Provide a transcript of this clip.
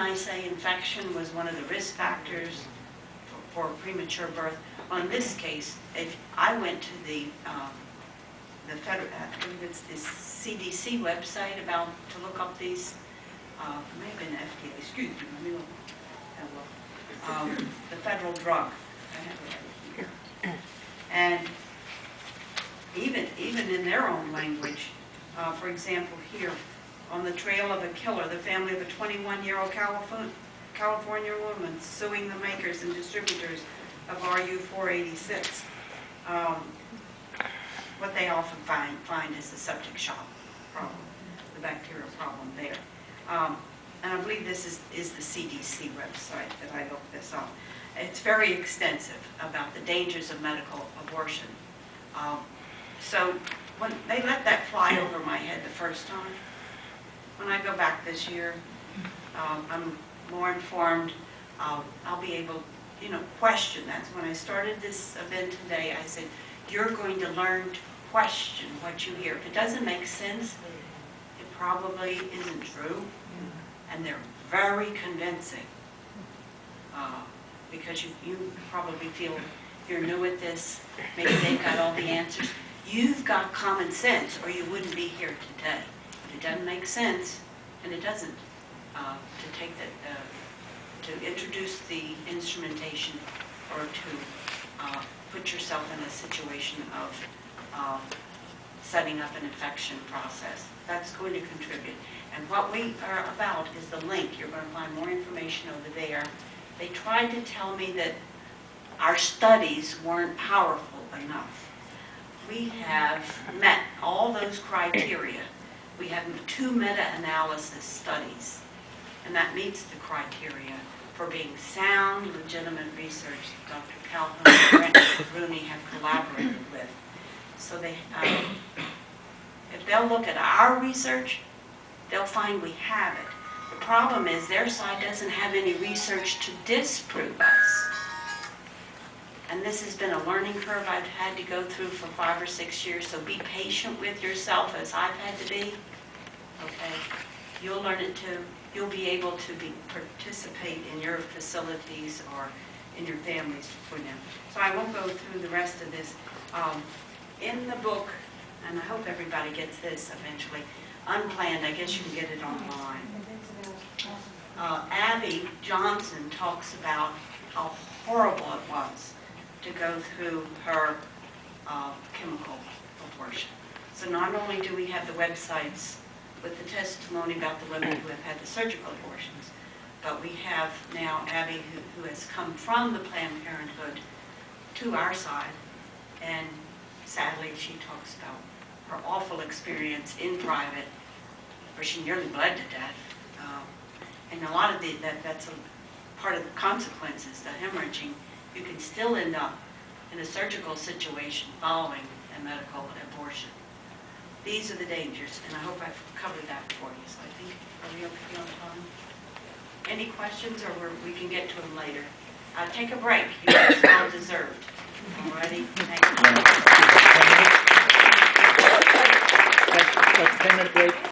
I say infection was one of the risk factors for premature birth? Well, in this case, if I went to the federal, I believe it's the CDC website to look up these, it may have been FDA, excuse me, let me look. The federal drug. I have it right here. And even in their own language, for example, here, on the trail of a killer, the family of a 21-year-old California woman suing the makers and distributors of RU-486. What they often find is the septic shock problem, the bacterial problem there. And I believe this is the CDC website that I looked this up. It's very extensive about the dangers of medical abortion. So when they let that fly over my head the first time, when I go back this year, I'm more informed. I'll be able, question. That's when I started this event today. I said, you're going to learn to question what you hear. If it doesn't make sense, it probably isn't true. And they're very convincing because you probably feel you're new at this. Maybe they've got all the answers. You've got common sense or you wouldn't be here today. But it doesn't make sense, and it doesn't, to introduce the instrumentation or to put yourself in a situation of setting up an infection process. That's going to contribute. And what we are about is the link. You're going to find more information over there. They tried to tell me that our studies weren't powerful enough. We have met all those criteria. We have 2 meta-analysis studies, and that meets the criteria for being sound, legitimate research that Dr. Calhoun and Brent Rooney have collaborated with. So they, if they'll look at our research, they'll find we have it. The problem is their side doesn't have any research to disprove us. And this has been a learning curve I've had to go through for 5 or 6 years, so be patient with yourself as I've had to be. Okay? You'll learn it too. You'll be able to participate in your facilities or in your families for them. So I won't go through the rest of this. In the book, and I hope everybody gets this eventually, Unplanned, I guess you can get it online. Abby Johnson talks about how horrible it was to go through her chemical abortion. So not only do we have the websites with the testimony about the women who have had the surgical abortions, but we have now Abby who has come from the Planned Parenthood to our side, and sadly she talks about her awful experience in private, where she nearly bled to death. And a lot of that's a part of the consequences, the hemorrhaging. You can still end up in a surgical situation following a medical abortion. These are the dangers, and I hope I've covered that for you. So I think, are we okay on time? Any questions, or we can get to them later? Take a break. It's well deserved. All righty? Thank you. 10-minute break.